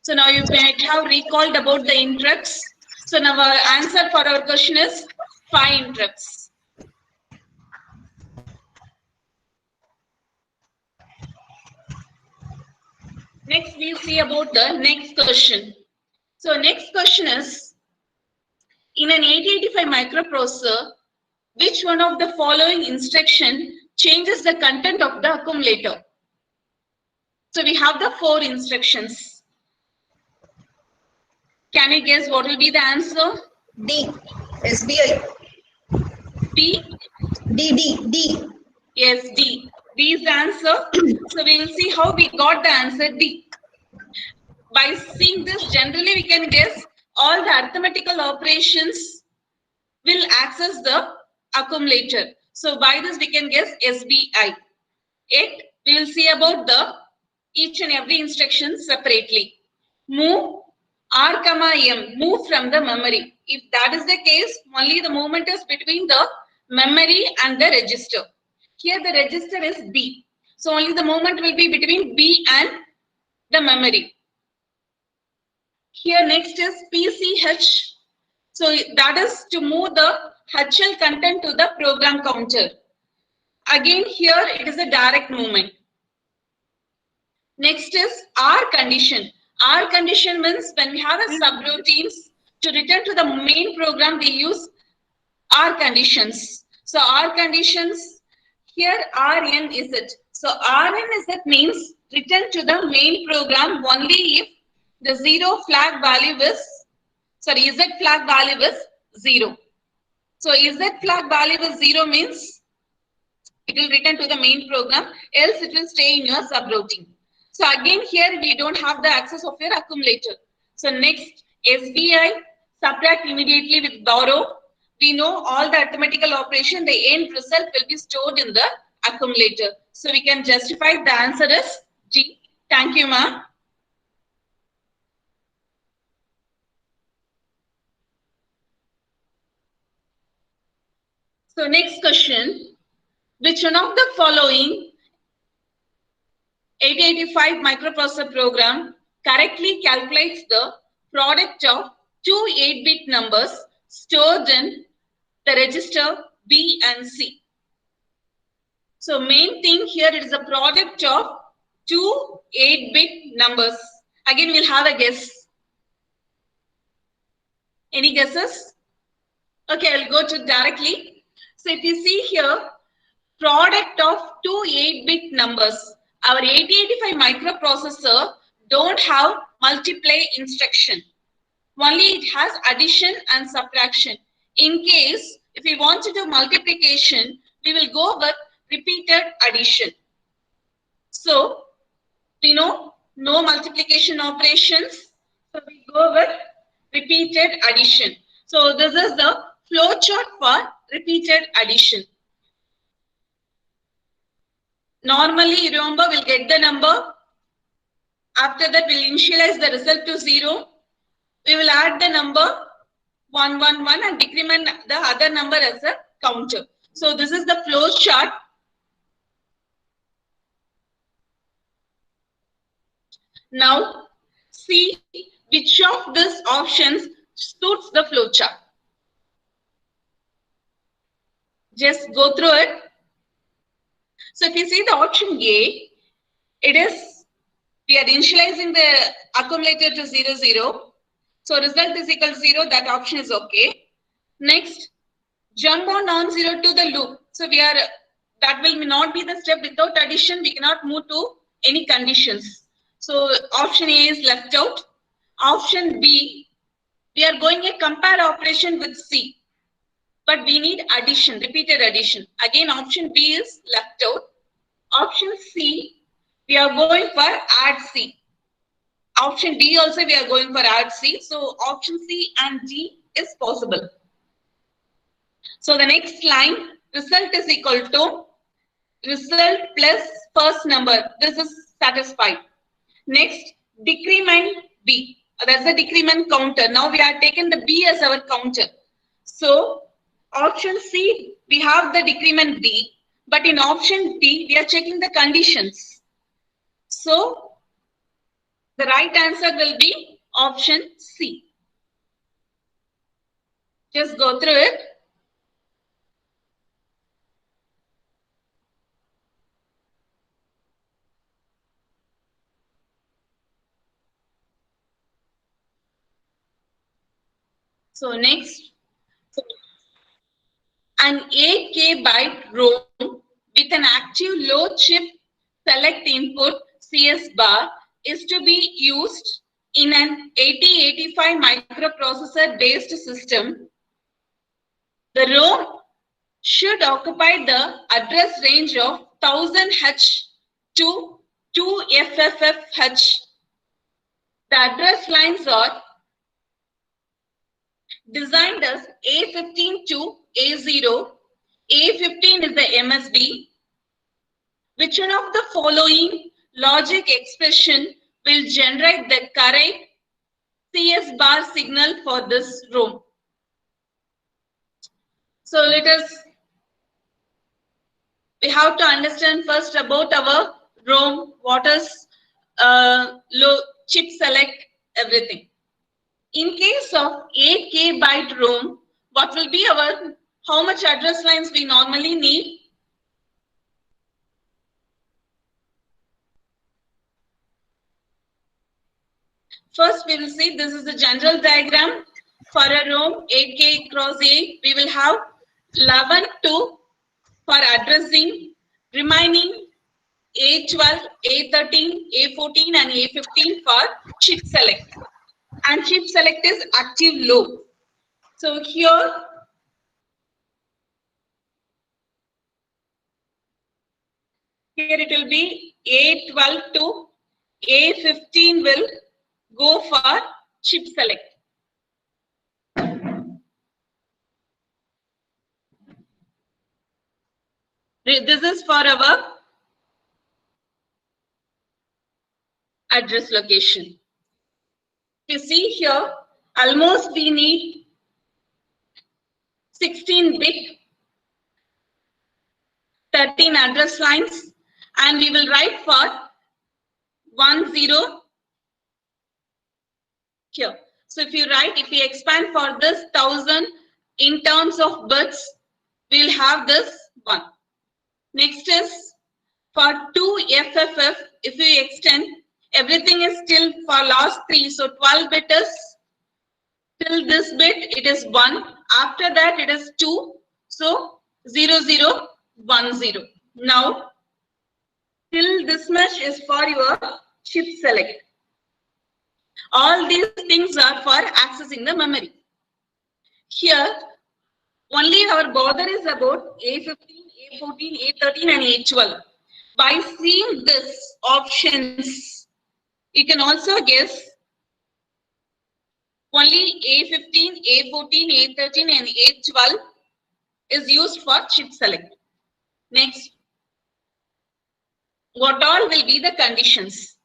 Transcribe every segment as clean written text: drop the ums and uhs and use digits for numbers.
So now you might have recalled about the interrupts. So now our answer for our question is 5 interrupts. Next, we'll see about the next question. So next question is, in an 8085 microprocessor, which one of the following instruction changes the content of the accumulator? So we have the 4 instructions. Can you guess what will be the answer? D. SBI. D? D. Yes, D. D is the answer. So we will see how we got the answer D. By seeing this, generally we can guess all the arithmetical operations will access the accumulator. So by this we can guess SBI. Yet we will see about the each and every instruction separately. Move R, M, move from the memory. If that is the case, only the movement is between the memory and the register. Here the register is B. So only the movement will be between B and the memory. Here next is PCH. So that is to move the HL content to the program counter. Again here it is a direct movement. Next is R condition. R condition means when we have a subroutines to return to the main program, we use R conditions. So R conditions, here Rn is it. So Rn is it means return to the main program only if the Z flag value is 0. So Z flag value is 0 means it will return to the main program, else it will stay in your subroutine. So again here we don't have the access of your accumulator. So next SBI, subtract immediately with borrow. We know all the arithmetical operation, the end result will be stored in the accumulator. So we can justify the answer is G. Thank you, ma'am. So next question, which one of the following 8085 microprocessor program correctly calculates the product of two 8-bit numbers stored in the register B and C? So main thing here, it is a product of two 8-bit numbers. Again, we'll have a guess. Any guesses? Okay, I'll go to directly. So if you see here, product of two 8-bit numbers. Our 8085 microprocessor don't have multiply instruction. Only it has addition and subtraction. In case, if we want to do multiplication, we will go with repeated addition. So, we know no multiplication operations. So, we go with repeated addition. So, this is the flow chart for repeated addition. Normally, remember, we'll get the number. After that, we'll initialize the result to 0. We will add the number 111 and decrement the other number as a counter. So, this is the flow chart. Now, see which of these options suits the flow chart. Just go through it. So, if you see the option A, it is, we are initializing the accumulator to 0, 0. So, result is equal to 0. That option is okay. Next, jump on non-zero to the loop. So, that will not be the step. Without addition, we cannot move to any conditions. So, option A is left out. Option B, we are going a compare operation with C. But we need addition, repeated addition. Again, option B is left out. Option C, we are going for add C. Option D also we are going for add C. So option C and D is possible. So the next line, result is equal to result plus first number. This is satisfied. Next, decrement B. That's the decrement counter. Now we are taken the B as our counter. So option C, we have the decrement B. But in option D, we are checking the conditions. So The right answer will be option C. Just go through it. So next, an 8K byte ROM with an active low chip select input CS bar is to be used in an 8085 microprocessor based system. The ROM should occupy the address range of 1000H to 2FFFH. The address lines are designed as A15 to A0. A15 is the MSB. Which one of the following logic expression will generate the correct CS bar signal for this ROM? So we have to understand first about our ROM, what is low chip select, everything. In case of 8K byte ROM, what will be how much address lines we normally need? First, we will see this is the general diagram for a ROM 8K cross 8. We will have 11 to for addressing, remaining A12, A13, A14 and A15 for chip select. And chip select is active low. So here it will be A12 to A15 will go for chip select. This is for our address location. You see here, almost we need 16-bit 13 address lines, and we will write for 10 here. So if we expand for this 1000 in terms of bits, we'll have this 1. Next is for 2FFF, if we extend, everything is still for last 3. So 12 bit is till this bit, it is 1. After that, it is 2. So 0010. Now, till this much is for your chip select. All these things are for accessing the memory. Here, only our bother is about A15, A14, A13 and A12. By seeing this options, you can also guess only A15, A14, A13 and A12 is used for chip select. Next, what all will be the conditions?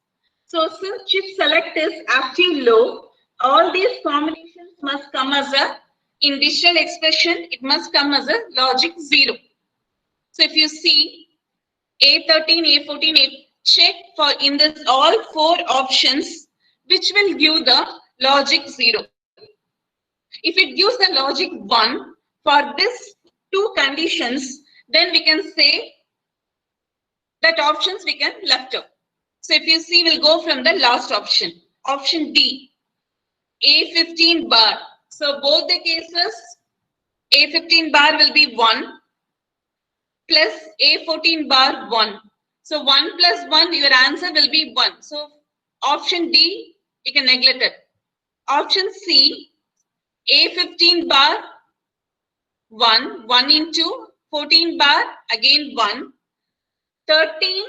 So since chip select is active low, all these combinations must come as in digital expression, it must come as a logic 0. So if you see A13, A14, check for in this all 4 options, which will give the logic 0. If it gives the logic 1 for this 2 conditions, then we can say that options we can left out. So if you see, we'll go from the last option. Option D, A15 bar. So both the cases, A15 bar will be 1 plus A14 bar 1. So 1 plus 1, your answer will be 1. So option D, you can neglect it. Option C, A15 bar 1, 1 into 14 bar, again 1, 13,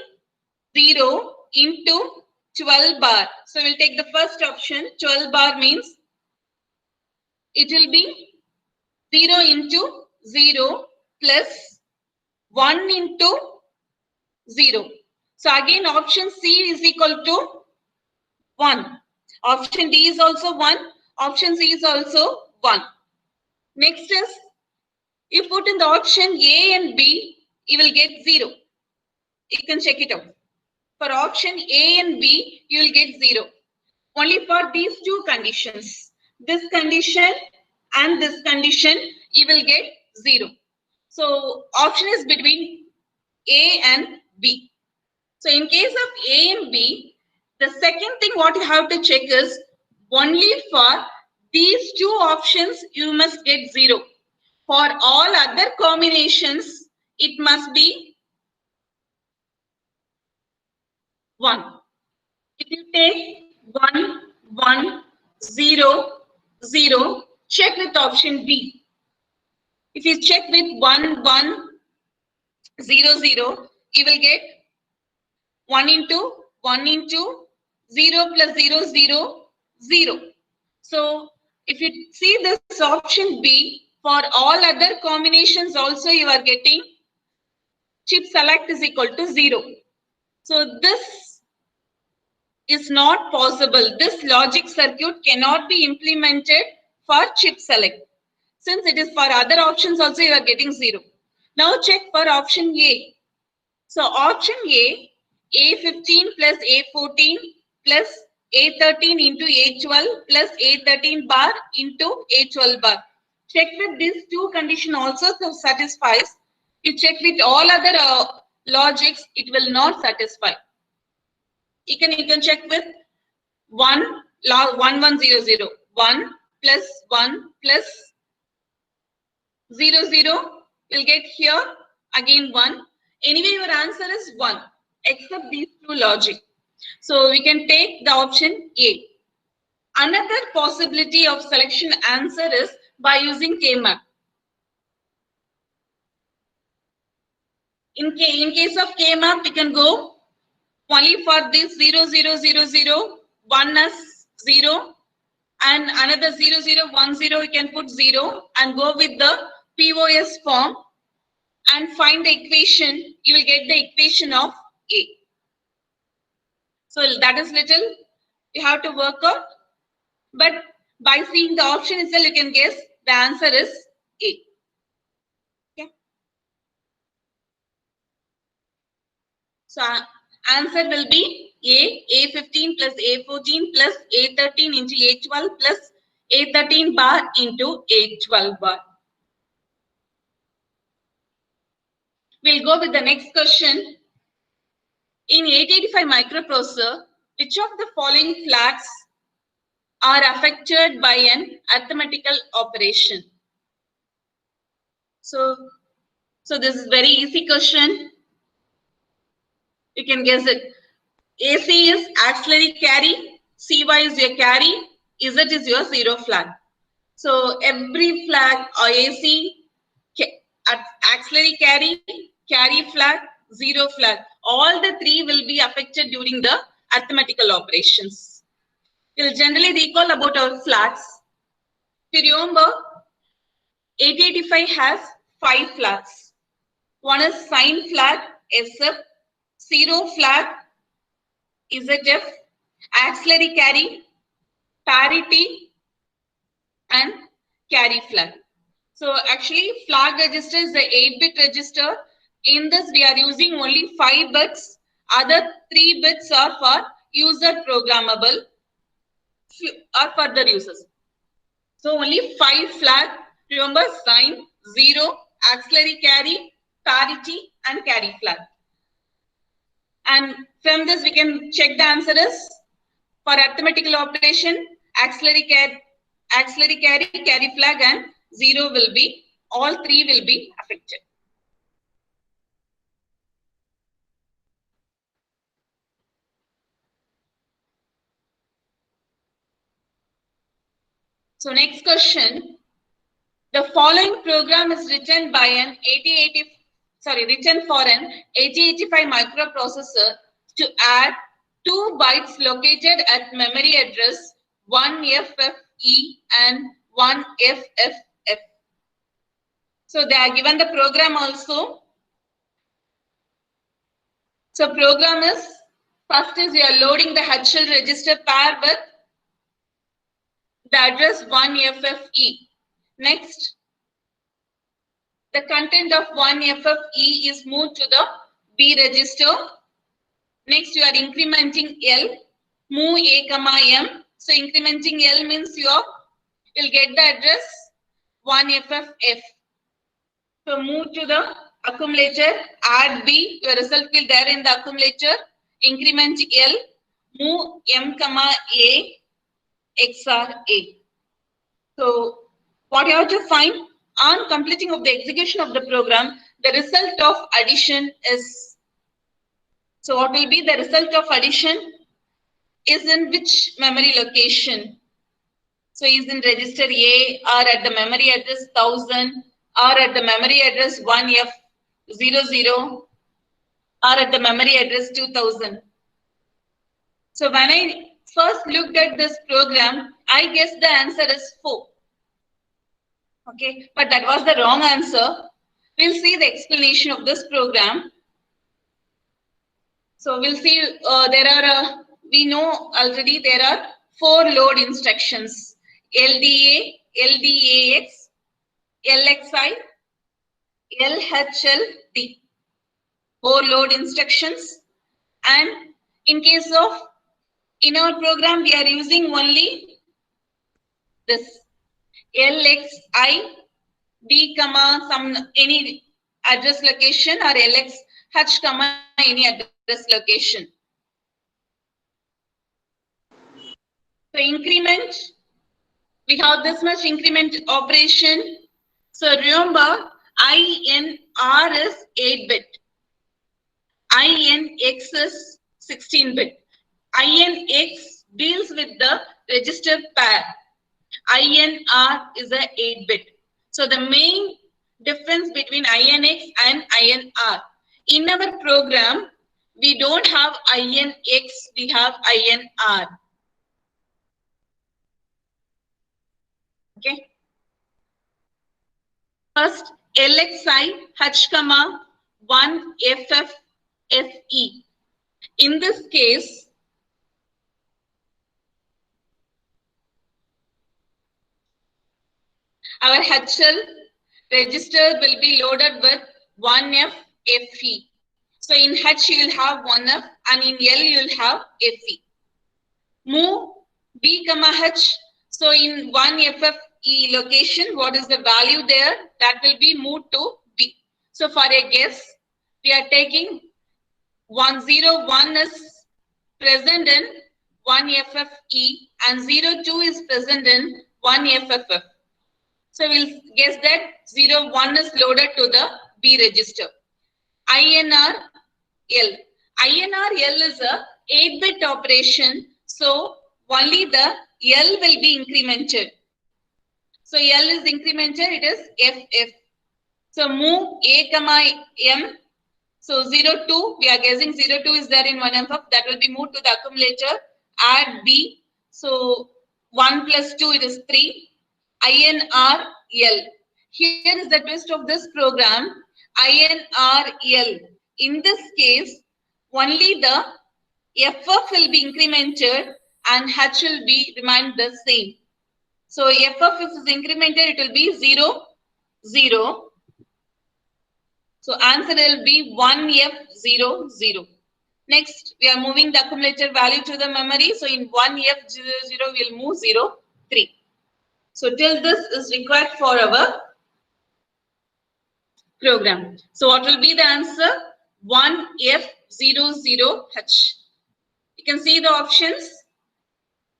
0 into 12 bar. So we'll take the first option. 12 bar means it will be 0 into 0 plus 1 into 0. So again option C is equal to 1. Option D is also 1. Option C is also 1. Next is, you put in the option A and B, you will get 0. You can check it out. For option A and B, you will get 0. only for these two conditions. This condition and this condition, you will get 0. So option is between A and B. So in case of A and B, the second thing what you have to check is only for these two options you must get 0. For all other combinations, it must be 1. If you take 1, 1, 0, 0, check with option B. If you check with 1, 1, 0, 0, you will get 1 into 0 plus 0, 0, 0. So if you see this option B, for all other combinations also you are getting chip select is equal to 0. So this is not possible. This logic circuit cannot be implemented for chip select. Since it is for other options also you are getting 0. Now check for option A. So option A, A15 plus A14 plus A13 into A12 plus A13 bar into A12 bar. Check with these two conditions also satisfies. You check with all other logics, it will not satisfy. You can check with 1 1 1 0 0 1 plus 1 plus 0 0 you'll get here again 1. Anyway, your answer is 1 except these two logic. So we can take the option A. Another possibility of selection answer is by using K-map. In case of K-map, we can go only for this 0 0 0 0 1 as 0 and another 0 0 1 0 you can put 0 and go with the POS form and find the equation. You will get the equation of A. So that is little you have to work out, but by seeing the option itself you can guess the answer is A. Okay. So answer will be A, A15 plus A14 plus A13 into A12 plus A13 bar into A12 bar. We'll go with the next question. In 8085 microprocessor, which of the following flags are affected by an arithmetical operation? So this is very easy question. You can guess it. AC is auxiliary carry, CY is your carry, Z is your 0 flag. So every flag or AC, auxiliary carry flag, 0 flag, all the three will be affected during the arithmetical operations. We'll generally recall about our flags. If you remember, 8085 has 5 flags. One is sign flag, SF, 0 flag, ZF, auxiliary carry, parity, and carry flag. So actually flag register is the 8-bit register. In this we are using only 5 bits. Other 3 bits are for user programmable or further users. So only 5 flag. Remember sign, 0, auxiliary carry, parity and carry flag. And from this we can check the answer is for arithmetical operation, auxiliary carry, carry flag and 0 will be, all 3 will be affected. So next question, the following program is written by an written for an 8085 microprocessor to add 2 bytes located at memory address 1FFE and 1FFF. So they are given the program also. So program is, first is we are loading the HL register pair with the address 1FFE. Next, the content of 1FFE is moved to the B register. Next, you are incrementing L, move A, M, So incrementing L means you'll get the address 1FFF. So move to the accumulator, add B, your result will there in the accumulator, increment L, move M comma A, XR A. So what you have to find on completing of the execution of the program, the result of addition is, so what will be the result of addition is in which memory location? So is in register A or at the memory address 1000 or at the memory address 1F00 or at the memory address 2000. So when I first looked at this program, I guess the answer is 4. Okay, but that was the wrong answer. We'll see the explanation of this program. So we'll see we know already there are 4 load instructions: LDA, LDAX, LXI, LHLD. 4 load instructions, and in case of in our program we are using only this LXI D comma any address location or LXH comma any address location. So increment, we have this much increment operation. So remember, INR is 8-bit. INX is 16-bit. INX deals with the register pair. INR is a 8-bit. So the main difference between INX and INR. In our program, we don't have INX, we have INR. Okay. First, LXI H comma 1FFFE. In this case, our HL register will be loaded with 1FFE. So in H you will have 1F and in L you will have FE. Move B comma H. So in 1FFE location, what is the value there? That will be moved to B. So for a guess, we are taking 101 is present in 1FFE and 02 is present in 1FFF. So we'll guess that 01 is loaded to the B register. INR L. INR L is a 8-bit operation. So only the L will be incremented. So L is incremented, it is FF. So move A comma M. So 02, we are guessing 02 is there in 1FF. That will be moved to the accumulator. Add B. So 1 plus 2, it is 3. INR L. Here is the twist of this program. INR L. In this case, only the FF will be incremented and H will be remain the same. So FF is incremented, it will be 0, 0. So answer will be 1F00. Next, we are moving the accumulator value to the memory. So in 1F00, we will move 0, 3. So till this is required for our program. So what will be the answer? 1F00H. You can see the options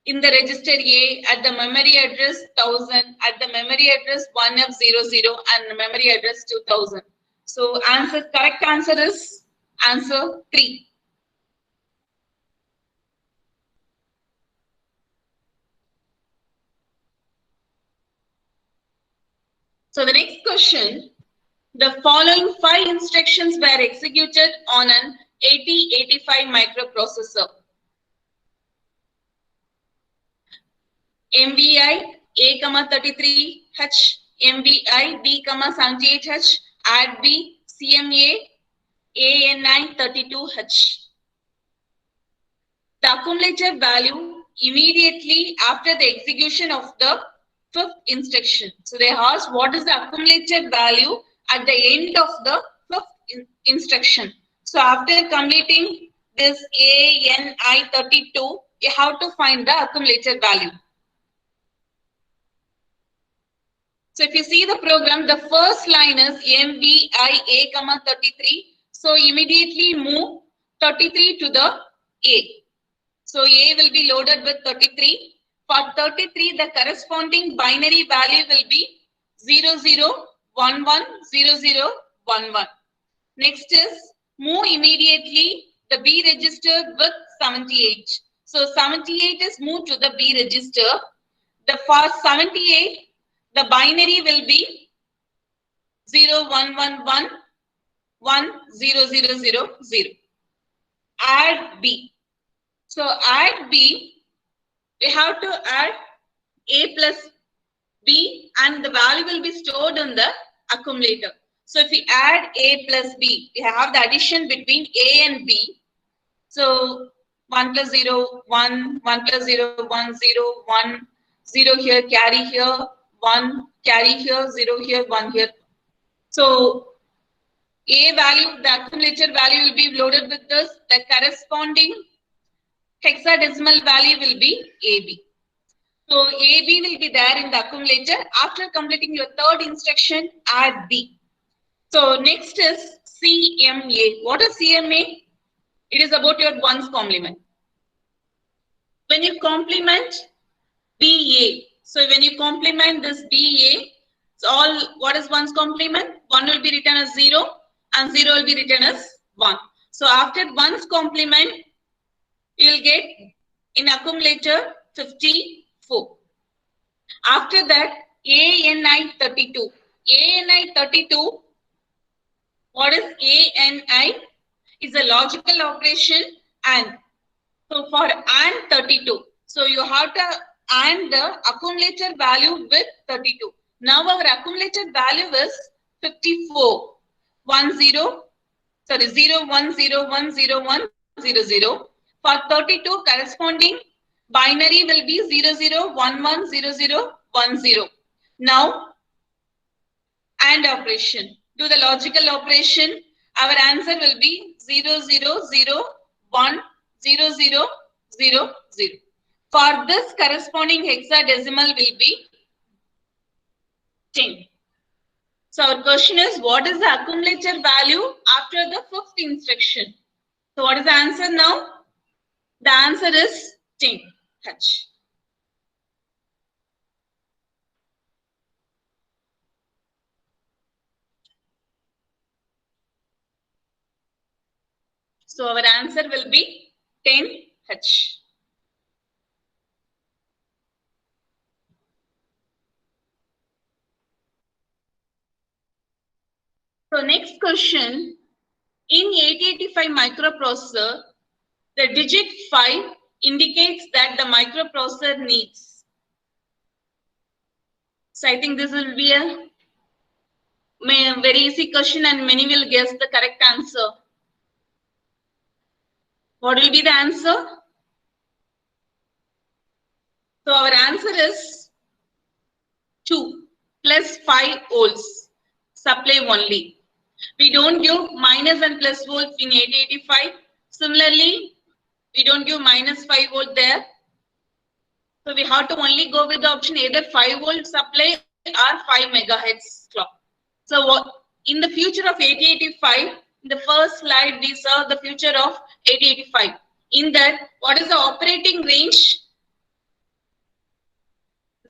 in the register A at the memory address 1000, at the memory address 1F00 and the memory address 2000. So correct answer is answer 3. So the next question, the following 5 instructions were executed on an 8085 microprocessor. MVI A, 33H, MVI B, 78H, add B, CMA ANI 32H. The accumulator value immediately after the execution of the 5th instruction. So they asked what is the accumulator value at the end of the 5th instruction. So after completing this ANI32, you have to find the accumulator value. So if you see the program, the first line is MVIA, 33. So immediately move 33 to the A. So A will be loaded with 33. For 33, the corresponding binary value will be 00110011. Next is move immediately the B register with 78. So 78 is moved to the B register. The for 78, the binary will be 01111000. Add B. So add B, we have to add A plus B and the value will be stored in the accumulator. So if we add A plus B, we have the addition between A and B. So 1 plus 0, 1, 1 plus 0, 1, 0, 1, 0 here, carry here, 1, carry here, 0 here, 1 here. So A value, the accumulator value will be loaded with this. The corresponding hexadecimal value will be AB. So AB will be there in the accumulator. After completing your third instruction, add B. So next is CMA. What is CMA? It is about your ones complement. When you complement BA, so when you complement this BA, so all what is ones complement? 1 will be written as 0 and 0 will be written as 1. So after ones complement, you will get in accumulator 54. After that, ANI32. ANI32, what is ANI? Is a logical operation and. So for AND 32, so you have to AND the accumulator value with 32. Now our accumulated value is 54. 0 1 0 1 0 1 0 0. For 32, corresponding binary will be 0 0 1 1 0 0 1 0. Now AND operation. Do the logical operation. Our answer will be 0 0 0 1 0 0 0 0. For this corresponding hexadecimal will be 10. So our question is, what is the accumulator value after the fifth instruction? So what is the answer now? The answer is 10 H. So our answer will be 10 H. So next question, in 8085 microprocessor, the digit 5 indicates that the microprocessor needs. So I think this will be a very easy question and many will guess the correct answer. What will be the answer? So our answer is 2 plus 5 volts supply only. We don't give minus and plus volts in 8085. Similarly, we don't give minus 5 volt there. So we have to only go with the option either 5 volt supply or 5 megahertz clock. So what in the future of 8085, in the first slide we saw the future of 8085. In that, what is the operating range?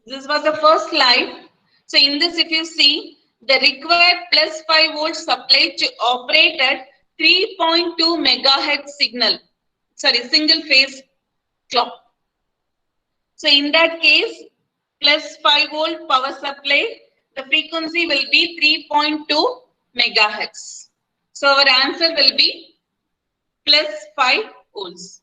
This was the first slide. So in this, if you see, the required plus 5 volts supply to operate at 3.2 megahertz signal. Sorry, single phase clock. So in that case, plus 5 volt power supply, the frequency will be 3.2 megahertz. So our answer will be plus 5 volts.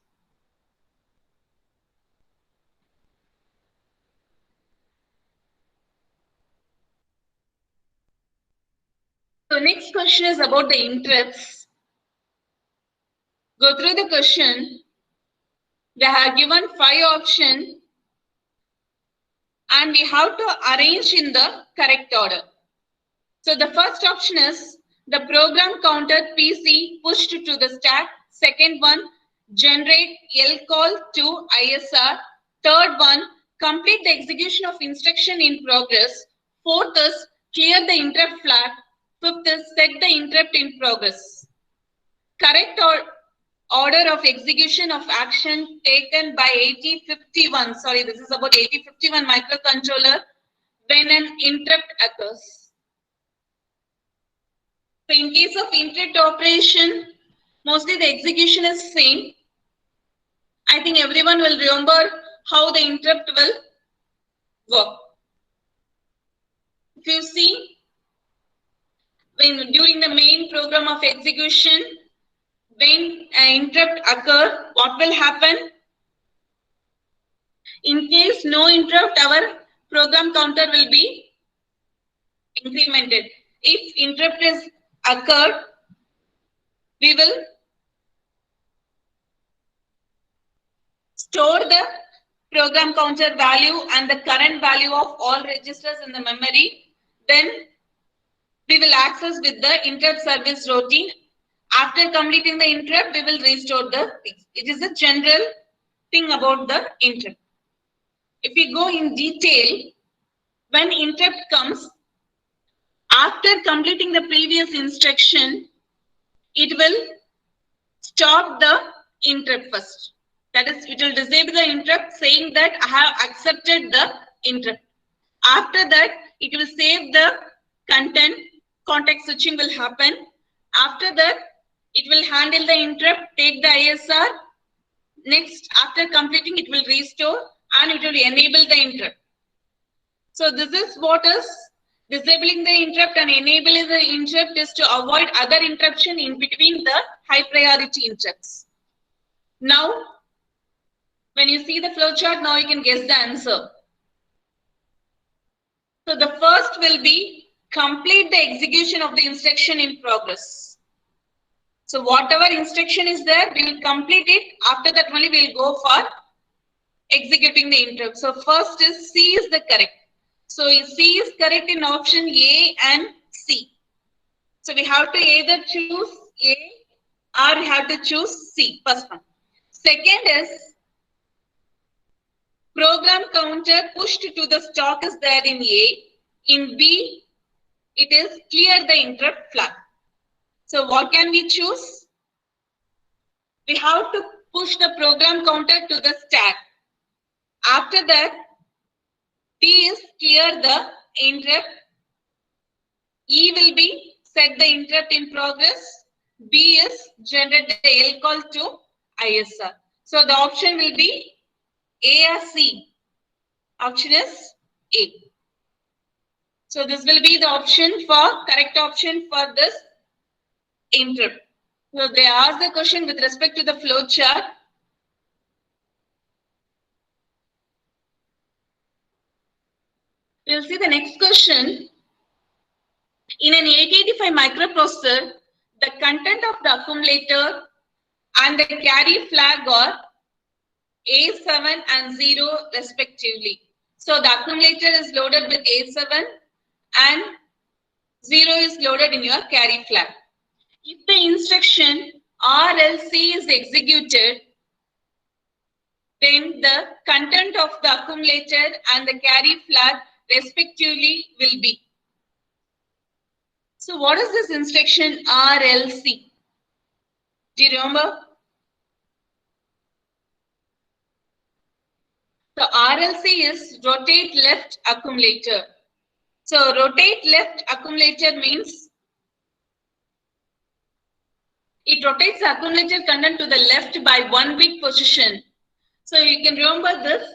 So next question is about the interrupts. Go through the question. They have given 5 options and we have to arrange in the correct order. So the first option is the program counter PC pushed to the stack. Second one, generate LCall to ISR. Third one, complete the execution of instruction in progress. Fourth is clear the interrupt flag. Fifth is set the interrupt in progress. Correct order of execution of action taken by 8051. Sorry, this is about 8051 microcontroller when an interrupt occurs. So in case of interrupt operation, mostly the execution is same. I think everyone will remember how the interrupt will work. If you see, when during the main program of execution, when an interrupt occurs, what will happen? In case no interrupt, our program counter will be incremented. If interrupt is occurred, we will store the program counter value and the current value of all registers in the memory. Then we will access with the interrupt service routine. After completing the interrupt, we will restore the things. It is a general thing about the interrupt. If we go in detail, when interrupt comes, after completing the previous instruction, it will stop the interrupt first. That is, it will disable the interrupt saying that I have accepted the interrupt. After that, it will save the content, context switching will happen. After that, it will handle the interrupt, take the ISR. Next, after completing, it will restore and it will enable the interrupt. So this is what is disabling the interrupt and enabling the interrupt is to avoid other interruption in between the high priority interrupts. Now, when you see the flowchart, now you can guess the answer. So the first will be complete the execution of the instruction in progress. So whatever instruction is there, we will complete it. After that only we will go for executing the interrupt. So first is C is the correct. So C is correct in option A and C. So we have to either choose A or we have to choose C. First one. Second is program counter pushed to the stock is there in A. In B, it is clear the interrupt flag. So what can we choose? We have to push the program counter to the stack. After that, T is clear the interrupt. E will be set the interrupt in progress. B is generate the LCall to ISR. So the option will be A or C. Option is A. So this will be the option for correct option for this interrupt. So they asked the question with respect to the flow chart. We'll see the next question. In an 8085 microprocessor, the content of the accumulator and the carry flag are A7 and 0 respectively. So the accumulator is loaded with A7 and 0 is loaded in your carry flag. If the instruction RLC is executed, then the content of the accumulator and the carry flag respectively will be. So what is this instruction RLC? Do you remember? So RLC is rotate left accumulator. So rotate left accumulator means it rotates the accumulator content to the left by 1 bit position. So you can remember this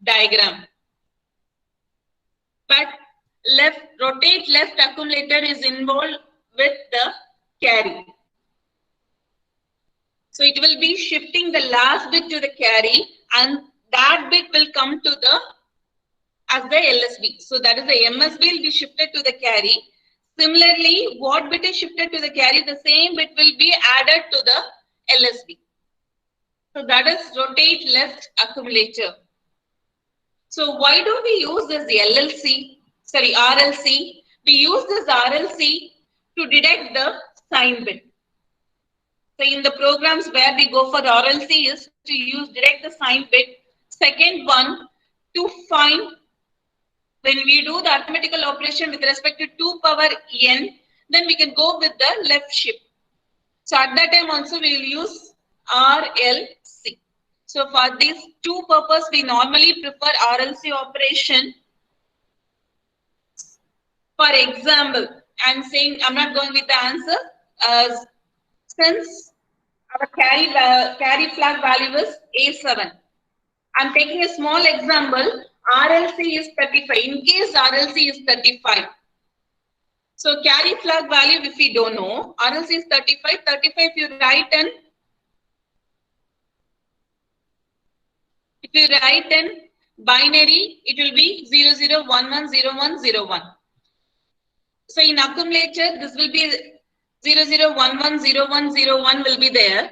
diagram. But rotate left accumulator is involved with the carry. So it will be shifting the last bit to the carry and that bit will come to the as the LSB. So that is the MSB will be shifted to the carry. Similarly, what bit is shifted to the carry, the same bit will be added to the LSB. So that is rotate left accumulator. So why do we use this RLC? We use this RLC to detect the sign bit. So in the programs where we go for RLC is to use direct the sign bit. Second one, to find when we do the arithmetical operation with respect to 2 power n, then we can go with the left shift. So at that time also we will use RLC. So for these two purpose, we normally prefer RLC operation. For example, I'm saying I'm not going with the answer. Since our carry flag value is A7, I'm taking a small example. RLC is 35. In case RLC is 35. So carry flag value, if we don't know, RLC is 35. 35, if you write in binary, it will be 00110101. So in accumulator, this will be 00110101 will be there.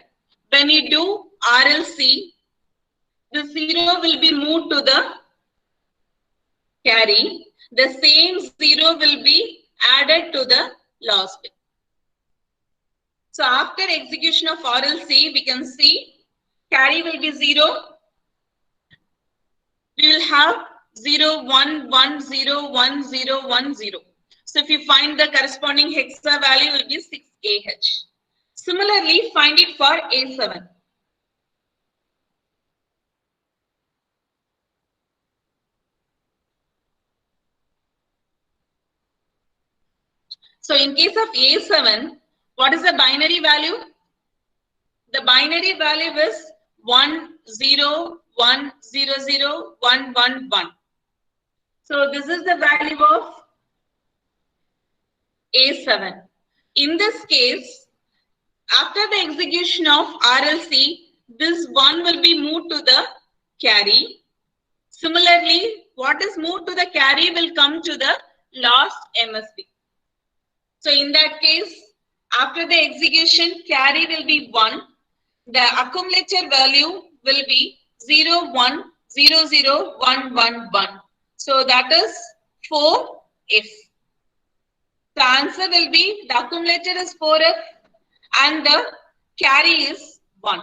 When you do RLC, the 0 will be moved to the carry. The same 0 will be added to the last bit. So after execution of RLC, we can see carry will be 0. We will have 01101010. So if you find the corresponding hexa value will be 6AH. Similarly, find it for A7. So in case of A7, what is the binary value? The binary value is 10100111. So this is the value of A7. In this case, after the execution of RLC, this 1 will be moved to the carry. Similarly, what is moved to the carry will come to the last MSB. So in that case, after the execution, carry will be 1. The accumulator value will be 0100111. So that is 4F. The answer will be the accumulator is 4F and the carry is 1.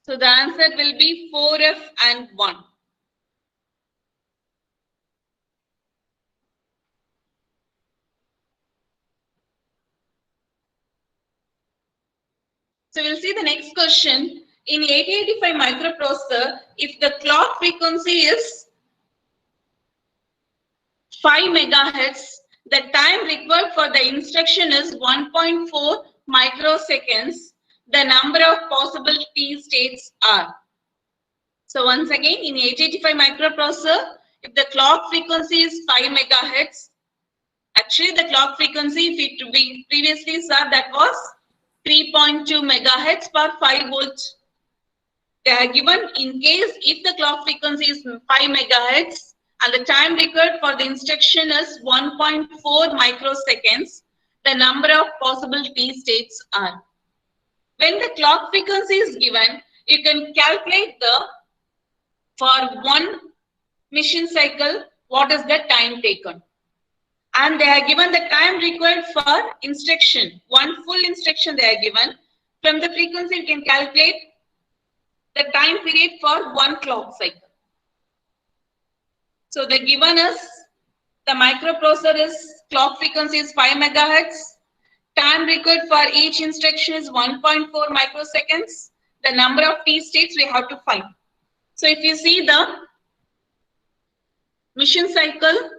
So the answer will be 4F and 1. So we'll see the next question. In 8085 microprocessor, if the clock frequency is 5 megahertz, the time required for the instruction is 1.4 microseconds. The number of possible T states are. So once again, in 8085 microprocessor, if the clock frequency is 5 megahertz, actually the clock frequency, if it we previously saw, that was 3.2 megahertz per 5 volts. They are given in case if the clock frequency is 5 megahertz and the time required for the instruction is 1.4 microseconds, the number of possible T states are. When the clock frequency is given, you can calculate for one machine cycle, what is the time taken. And they are given the time required for instruction. One full instruction they are given. From the frequency, you can calculate the time period for one clock cycle. So the given is the microprocessor is clock frequency is 5 megahertz. Time required for each instruction is 1.4 microseconds. The number of T states we have to find. So if you see the mission cycle,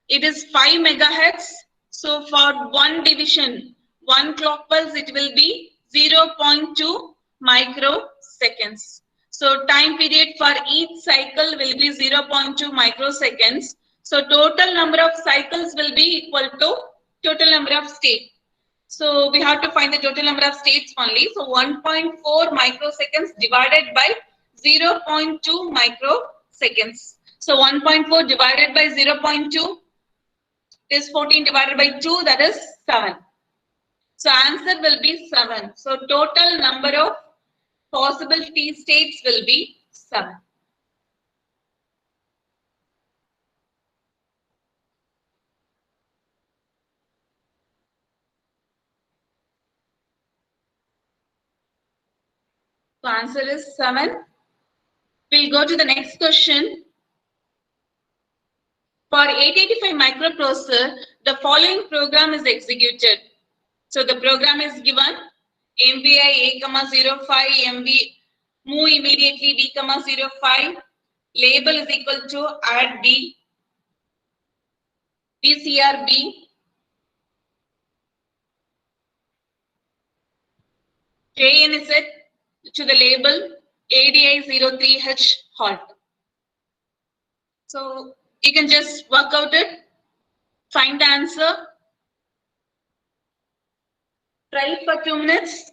it is 5 megahertz. So for one division, one clock pulse, it will be 0.2 microseconds. So time period for each cycle will be 0.2 microseconds. So total number of cycles will be equal to total number of states. So we have to find the total number of states only. So 1.4 microseconds divided by 0.2 microseconds. So 1.4 divided by 0.2 is 14 divided by 2, that is 7. So answer will be 7. So total number of possible T states will be 7. So answer is 7. We'll go to the next question. For 885 microprocessor, the following program is executed. So the program is given MVI A,05, move immediately D,05, label is equal to add B, DCRB, JN is set to the label ADI03H halt. So you can just work out it, find the answer, try it for 2 minutes.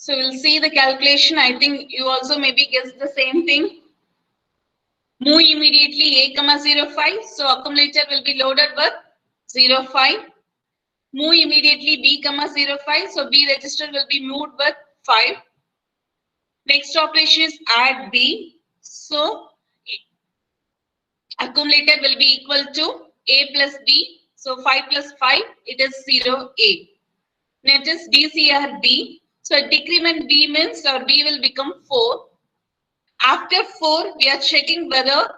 So we'll see the calculation. I think you also maybe guess the same thing. Move immediately A,05. So accumulator will be loaded with 05. Move immediately B,05. So B register will be moved with 5. Next operation is add B. So accumulator will be equal to A plus B. So 5 plus 5, it is 0A. Next is DCRB. So decrement B means our B will become 4. After 4, we are checking whether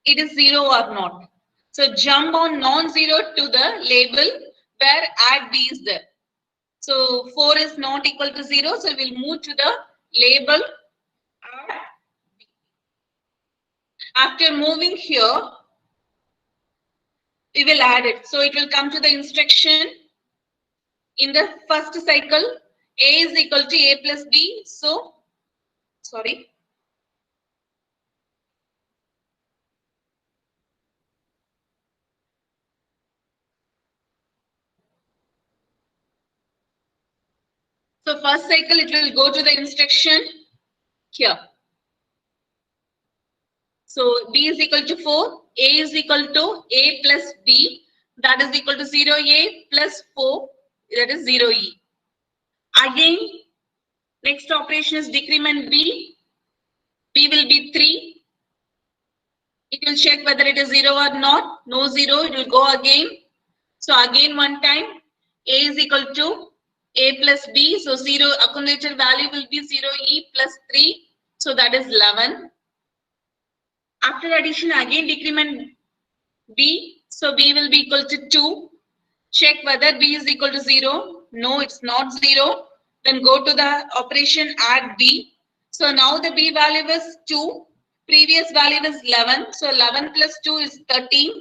it is 0 or not. So jump on non-zero to the label where add B is there. So 4 is not equal to 0. So we'll move to the label add B. After moving here, we will add it. So it will come to the instruction in the first cycle. A is equal to A plus B. So, sorry. So first cycle, it will go to the instruction here. So B is equal to 4, A is equal to A plus B, that is equal to 0A plus 4, that is 0E. Again, next operation is decrement B. B will be 3. It will check whether it is 0 or not. No 0, it will go again. So again one time, A is equal to A plus B. So 0 accumulator value will be 0E plus 3. So that is 11. After addition, again decrement B. So B will be equal to 2. Check whether B is equal to 0. No, it's not 0. Then go to the operation add B. So now the B value is 2. Previous value is 11. So 11 plus 2 is 13.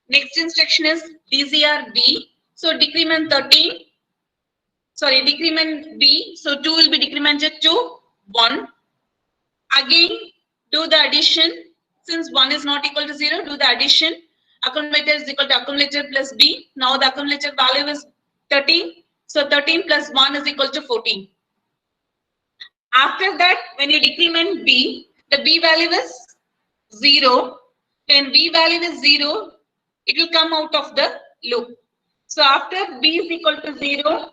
Next instruction is DCRB. So decrement 13. Sorry, decrement B. So 2 will be decremented to 1. Again, do the addition. Since 1 is not equal to 0, do the addition. Accumulator is equal to accumulator plus B. Now the accumulator value is 13. So 13 plus 1 is equal to 14. After that, when you decrement B, the B value is 0. When B value is 0, it will come out of the loop. So after B is equal to 0,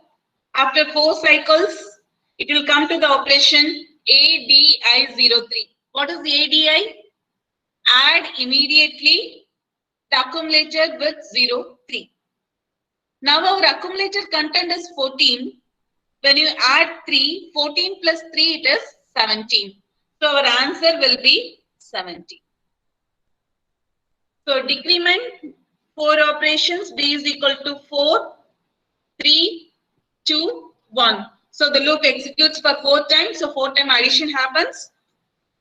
after 4 cycles, it will come to the operation ADI03. What is the ADI? Add immediately the accumulator with 03. Now our accumulator content is 14. When you add 3, 14 plus 3, it is 17. So our answer will be 17. So decrement 4 operations, B is equal to 4, 3, 2, 1. So the loop executes for 4 times. So 4 time addition happens.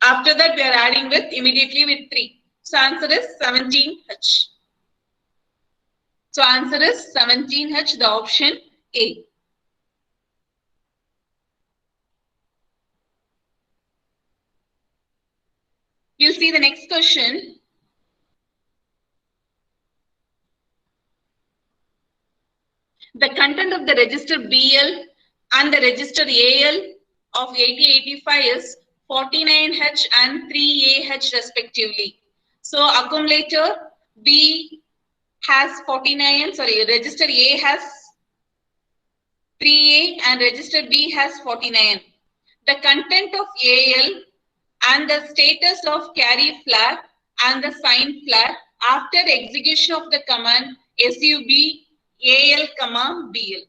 After that, we are adding with immediately with 3. So answer is 17H. So answer is 17H, the option A. We'll see the next question. The content of the register BL and the register AL of 8085 is 49H and 3AH respectively. So accumulator B has 49, sorry, register A has 3A and register B has 49. The content of AL and the status of carry flag and the sign flag after execution of the command SUB AL comma BL.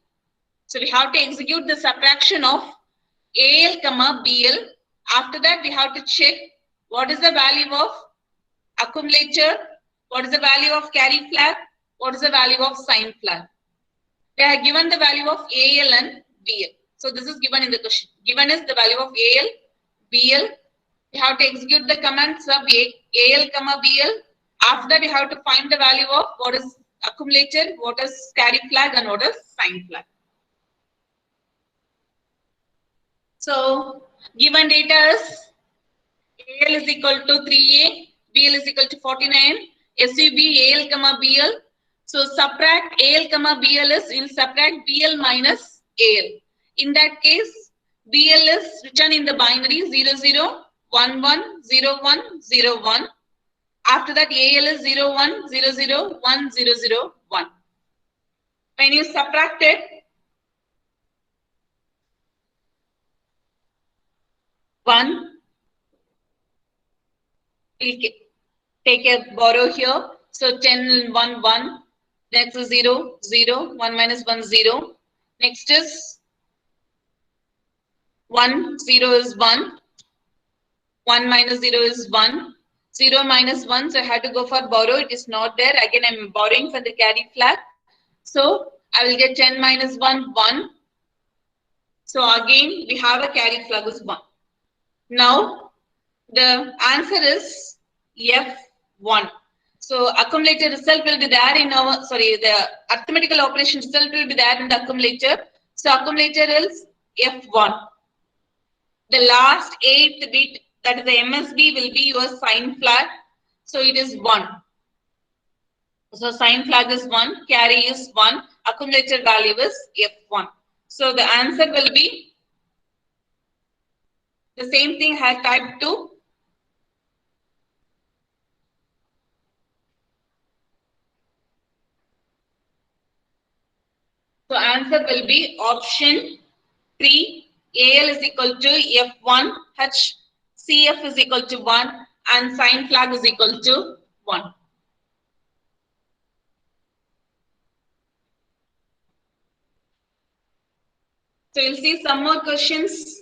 So we have to execute the subtraction of AL comma BL. After that, we have to check what is the value of accumulator, what is the value of carry flag, what is the value of sign flag. They are given the value of AL and BL. So this is given in the question. Given is the value of AL, BL. We have to execute the command sub AL comma BL. After that, we have to find the value of what is accumulator, what is carry flag, and what is sign flag. So given data is AL is equal to 3A, BL is equal to 49, SUB AL comma BL. So subtract AL comma BL is, you will subtract BL minus AL. In that case, BL is written in the binary 00, 11, 01, 01. After that, AL is 01, 00, 1, 0, 0, 1. When you subtract it, one, we'll take a borrow here. So 10, 1, 1. Next is 0, 0, 1 minus 1, 0. Next is 1, 0 is 1. 1 minus 0 is 1. 0 minus 1, so I had to go for borrow. It is not there. Again, I am borrowing for the carry flag. So I will get 10 minus 1, 1. So again, we have a carry flag is 1. Now, the answer is F1. So accumulator result will be there in our, the arithmetical operation result will be there in the accumulator. So accumulator is F1. The last 8th bit, that is the MSB, will be your sign flag. So it is 1. So sign flag is 1, carry is 1, accumulator value is F1. So the answer will be the same thing I have typed 2. So answer will be option 3. AL is equal to F1, H, CF is equal to 1, and sign flag is equal to 1. So you'll see some more questions.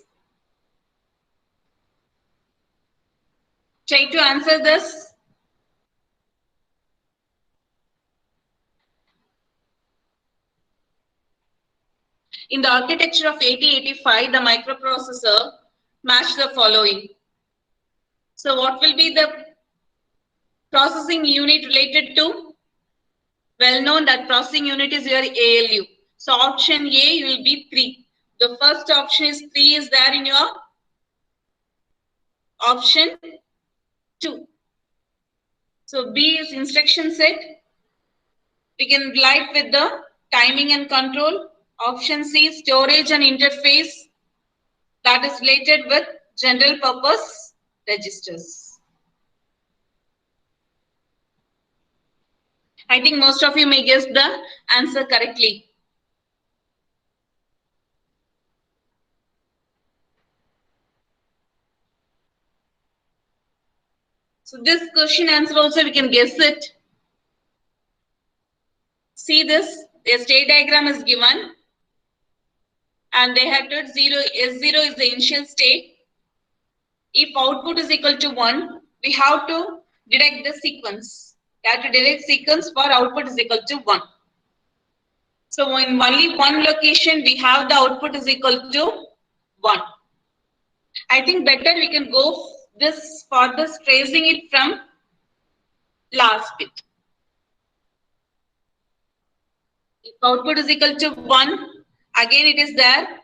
Try to answer this. In the architecture of 8085, the microprocessor matched the following. So what will be the processing unit related to? Well known that processing unit is your ALU. So option A will be 3. The first option is 3 is there in your option 2. So B is instruction set. We can write with the timing and control. Option C, storage and interface, that is related with general purpose registers. I think most of you may guess the answer correctly. So this question answer also we can guess it. See this, the state diagram is given. And they have to 0, S0 is the initial state. If output is equal to 1, we have to direct the sequence. We have to direct sequence for output is equal to 1. So in only one location, we have the output is equal to 1. I think better we can go this for this tracing it from last bit. If output is equal to 1, again it is there.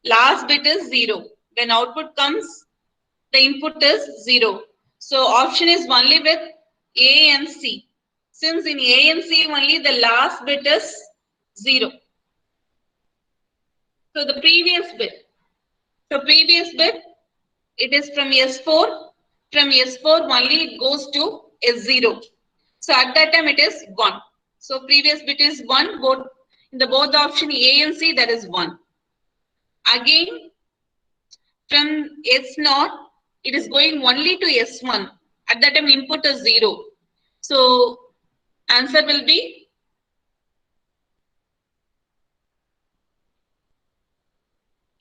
Last bit is 0. When output comes, the input is 0. So option is only with A and C. Since in A and C only the last bit is 0. So the previous bit. So previous bit, it is from S4. From S4 only it goes to S0. So at that time it is 1. So previous bit is 1. Both in the both option A and C, that is 1. Again, from S0, it is going only to S1. At that time, input is 0. So, answer will be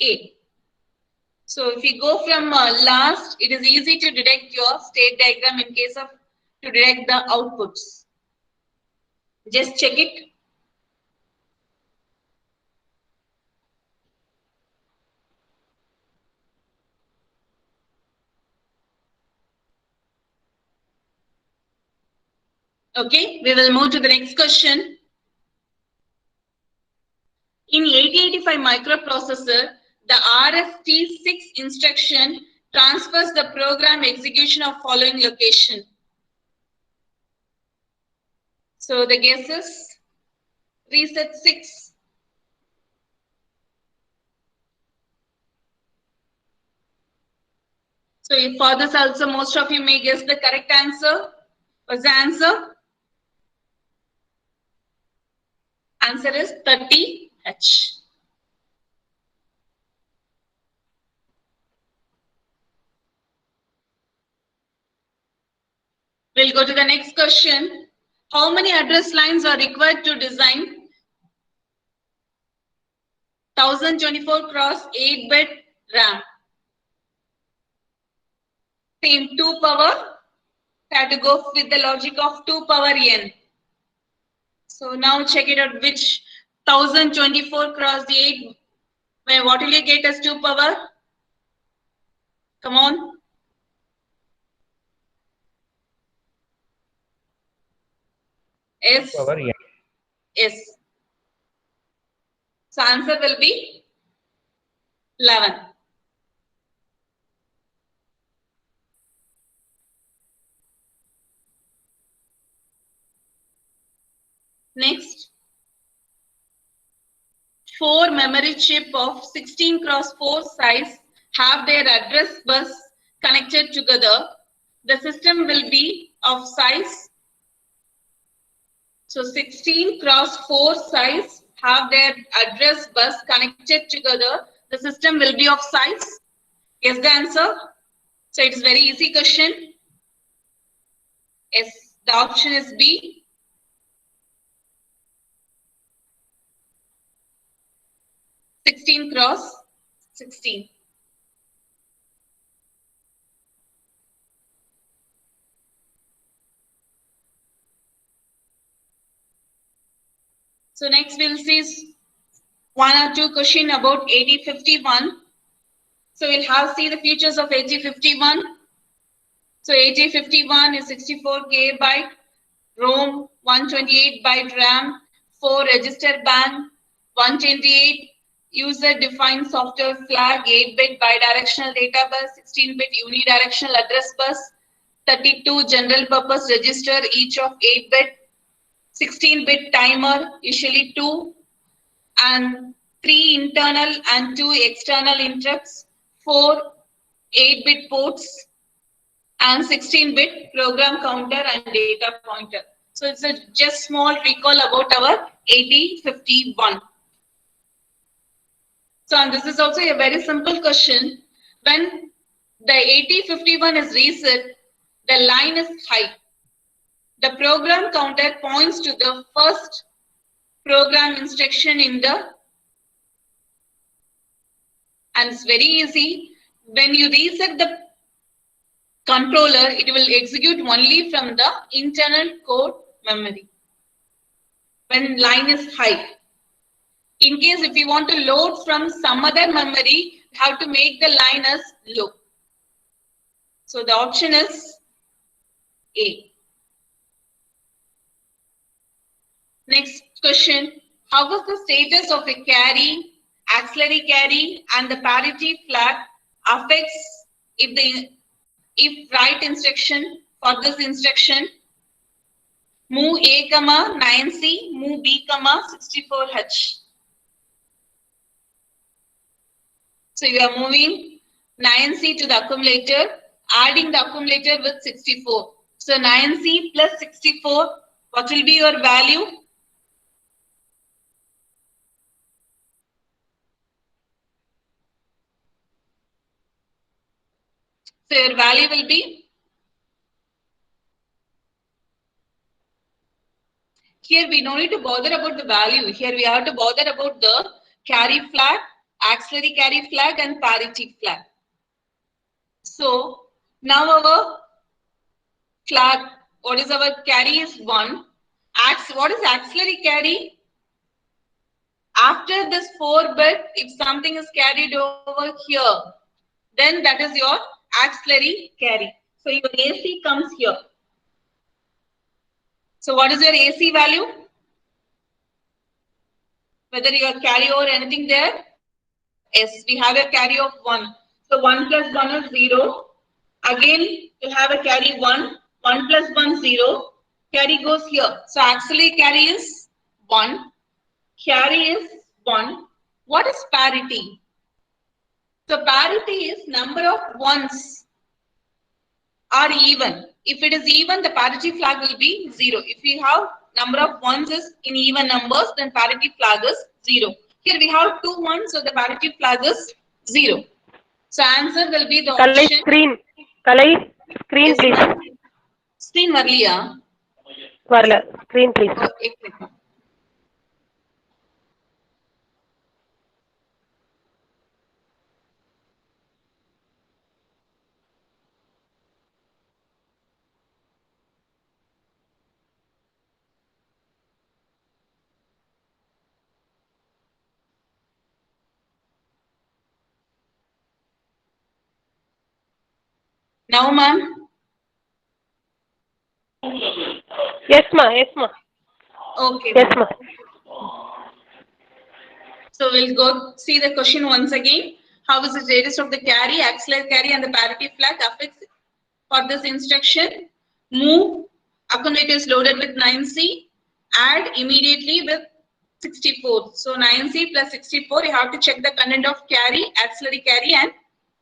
A. So, if you go from last, it is easy to detect your state diagram in case of to detect the outputs. Just check it. Okay, we will move to the next question. In 8085 microprocessor, the RST6 instruction transfers the program execution of following location. So the guess is reset 6. So if for this also most of you may guess the correct answer. What's the answer? Answer is 30H. We'll go to the next question. How many address lines are required to design 1024 cross 8-bit RAM? Same 2 power. Have to go with the logic of 2 power n. So now check it out. Which 1024 cross 8? Where what will you get as 2 power? Come on. S. Power n. S. So answer will be 11. Next, 4 memory chip of 16 cross 4 size have their address bus connected together. The system will be of size. So 16 cross 4 size have their address bus connected together. The system will be of size. Guess the answer. So it is very easy question. Yes, the option is B. (16 cross 16). So next we'll see 1 or 2 question about 8051. So we'll have see the features of 8051. So 8051 is 64 KB ROM, 128 byte RAM, 4 register bank, 128 user-defined software flag, 8-bit bidirectional data bus, 16-bit unidirectional address bus, 32 general purpose register, each of 8-bit, 16-bit timer, usually 2, and 3 internal and 2 external interrupts, 4 8-bit ports, and 16-bit program counter and data pointer. So it's a just small recall about our 8051. So and this is also a very simple question. When the 8051 is reset, the line is high. The program counter points to the first program instruction in the, and it's very easy. When you reset the controller, it will execute only from the internal core memory when line is high. In case if you want to load from some other memory, you have to make the line as low. So the option is A. Next question. How was the status of a carry, auxiliary carry, and the parity flag affects if write instruction for this instruction? Move A, 9C, move B, 64H. So you are moving 9C to the accumulator, adding the accumulator with 64. So 9C plus 64, what will be your value? So your value will be, here we don't need to bother about the value. Here we have to bother about the carry flag, auxiliary carry flag and parity flag. So now our flag, what is our carry is 1. What is auxiliary carry? After this 4-bit, if something is carried over here, then that is your auxiliary carry. So your AC comes here. So what is your AC value? Whether you carry over anything there? Yes, we have a carry of 1. So 1 plus 1 is 0. Again, you have a carry 1. 1 plus 1, 0. Carry goes here. So auxiliary carry is 1. Carry is 1. What is parity? So parity is number of ones are even. If it is even, the parity flag will be 0. If we have number of ones is in even numbers, then parity flag is 0. Here we have 2 ones, so the parity flag is 0. So answer will be the Kalai option. screen. Kalai screen, Yes, please. ma'am. Screen varliya. Varla. Screen, please. Oh, ek minute. Now, ma'am. Yes, ma. Yes, ma. Okay. Yes, ma. So we'll go see the question once again. How is the status of the carry, auxiliary carry, and the parity flag affixed for this instruction? Move accumulator is loaded with 9C. Add immediately with 64. So 9C plus 64. You have to check the content of carry, auxiliary carry, and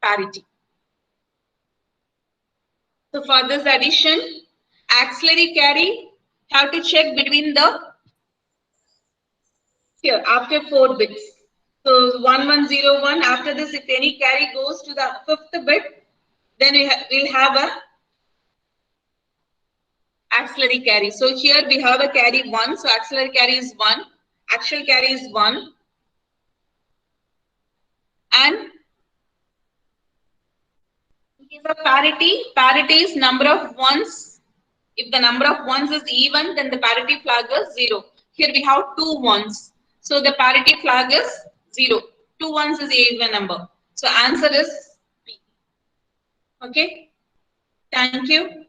parity. So for this addition, auxiliary carry, have to check between the here after 4 bits. So 1101. After this, if any carry goes to the 5th bit, then we'll have a auxiliary carry. So here we have a carry 1. So auxiliary carry is 1. Actual carry is 1. And in case of parity, parity is number of ones. If the number of ones is even, then the parity flag is 0. Here we have 2 ones. So the parity flag is 0. 2 ones is a even number. So answer is B. Okay. Thank you.